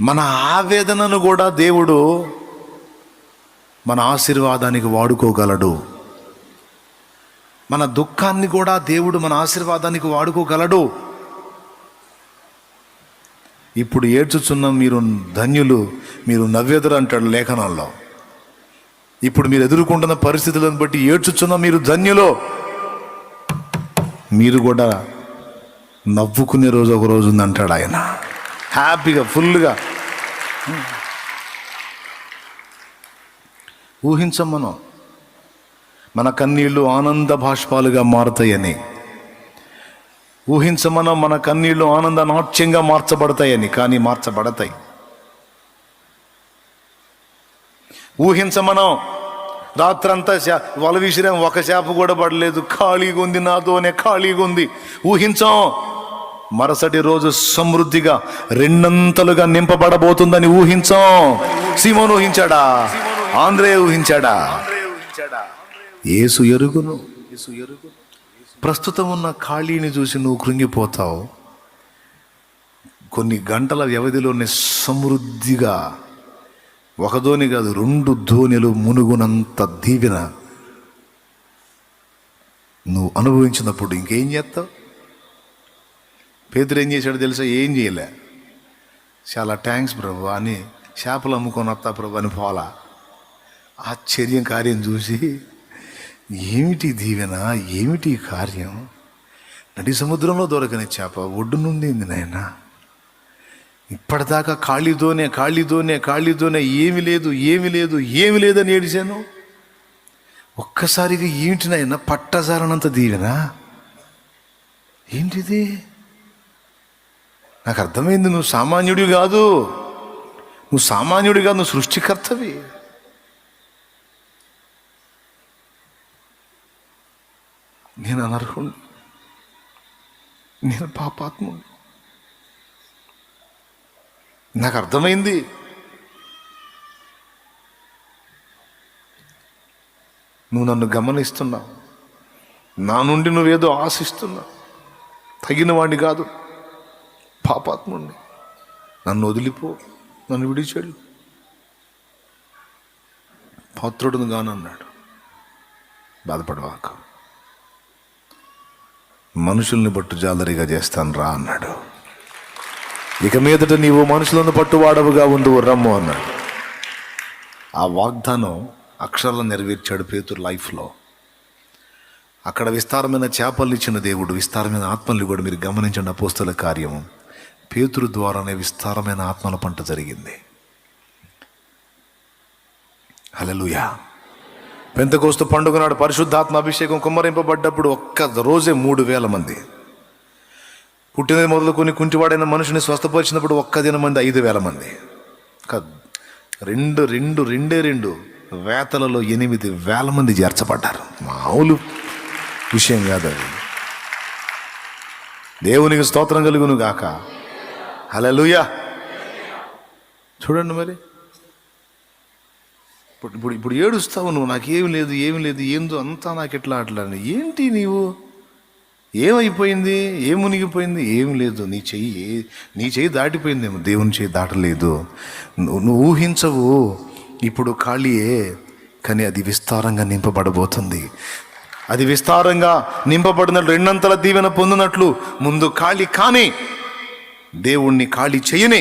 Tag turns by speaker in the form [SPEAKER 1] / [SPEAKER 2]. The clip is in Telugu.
[SPEAKER 1] మన ఆవేదనను కూడా దేవుడు మన ఆశీర్వాదానికి వాడుకోగలడు. మన దుఃఖాన్ని కూడా దేవుడు మన ఆశీర్వాదానికి వాడుకోగలడు. ఇప్పుడు ఏడ్చుచున్న మీరు ధన్యులు, మీరు నవ్వెదరు అంటాడు లేఖనాల్లో. ఇప్పుడు మీరు ఎదుర్కొంటున్న పరిస్థితులను బట్టి ఏడ్చుచున్న మీరు ధన్యులు. మీరు కూడా నవ్వుకునే రోజు ఒక రోజు ఉంది అంటాడు ఆయన. హ్యాపీగా ఫుల్గా ఊహించం మనం. మన కన్నీళ్లు ఆనంద బాష్పాలుగా మారుతాయని ఊహించమనం. మన కన్నీళ్లు ఆనంద నాట్యంగా మార్చబడతాయని, కానీ మార్చబడతాయి. ఊహించమనం. రాత్రంతా వల విసిరాం, ఒక చేప కూడా పడలేదు, ఖాళీగా ఉంది, నాతోనే ఖాళీగా ఉంది. ఊహించాం, మరుసటి రోజు సమృద్ధిగా రెండంతలుగా నింపబడబోతుందని ఊహించాం. సీమోను ఊహించాడా? ఆంద్రే ఊహించాడా? యేసు ఎరుగును. ప్రస్తుతం ఉన్న ఖాళీని చూసి నువ్వు కృంగిపోతావు. కొన్ని గంటల వ్యవధిలోనే సమృద్ధిగా ఒక ధోని కాదు, 2 ధోనిలు మునుగునంత దీవెన నువ్వు అనుభవించినప్పుడు ఇంకేం చేస్తావు? పేతురు ఏం చేశాడు తెలుసా? ఏం చేయలే. చాలా థ్యాంక్స్ ప్రభు అని చేపలు అమ్ముకొని వస్తా ప్రభు అని పోలా. ఆశ్చర్యం కార్యం చూసి ఏమిటి దీవెన, ఏమిటి కార్యం? నడి సముద్రంలో దొరకని చేప ఒడ్డు నుండి నాయన. ఇప్పటిదాకా ఖాళీతోనే ఏమి లేదని ఏడిశాను. ఒక్కసారిగా ఏమిటి నాయన పట్టజాలనంత దీవెనా? ఏంటిది? నాకు అర్థమైంది, నువ్వు సామాన్యుడి కాదు, నువ్వు సృష్టికర్తవి. నేను అనర్హుడు, నేను పాపాత్ముడు. నాకు అర్థమైంది. నువ్వు నన్ను గమనిస్తున్నావు, నా నుండి నువ్వేదో ఆశిస్తున్నావు. తగిన వాడిని కాదు, పాపాత్ముడిని. నన్ను వదిలిపో, నన్ను విడిచెళ్ళు. పాత్రుడును గానన్నాడు. బాధపడవాక, మనుషుల్ని బట్టు జాలరిగా చేస్తాను రా అన్నాడు. ఇక మీదట నీవు మనుషులను పట్టువాడవుగా ఉండు రమ్ము అన్నాడు. ఆ వాగ్దానం అక్షరాలను నెరవేర్చాడు పేతురు లైఫ్లో. అక్కడ విస్తారమైన చేపలు ఇచ్చిన దేవుడు విస్తారమైన ఆత్మల్ని కూడా మీరు గమనించండి. అపోస్తల కార్యము పేతురు ద్వారానే విస్తారమైన ఆత్మల పంట జరిగింది. హల్లెలూయా. పెంతెకోస్తు పండుగ నాడు పరిశుద్ధాత్మ అభిషేకం కుమ్మరింపబడ్డప్పుడు ఒక్క రోజే 3,000 మంది. పుట్టినది మొదలుకొని కుంటివాడైన మనుషుని స్వస్థపరిచినప్పుడు ఒక్క దినమంది 5,000 మంది. రెండు వేతలలో 8,000 మంది చేర్చబడ్డారు. మామూలు విషయం కాదు అది. దేవునికి స్తోత్రం కలుగును గాక. హల్లెలూయా. చూడండి మరి, ఇప్పుడు ఏడుస్తావు నువ్వు. నాకేమి లేదు ఏందో అంతా నాకు ఎట్లా అట్లా. ఏంటి నీవు? ఏమైపోయింది? ఏం మునిగిపోయింది? ఏం లేదు. నీ చెయ్యి దాటిపోయిందేమో, దేవుని చెయ్యి దాటలేదు. నువ్వు ఊహించవు. ఇప్పుడు ఖాళీయే, కానీ అది విస్తారంగా నింపబడబోతుంది. అది విస్తారంగా నింపబడిన రెండంతల దీవెన పొందినట్లు ముందు ఖాళీ కానీ దేవుణ్ణి ఖాళీ చేయనే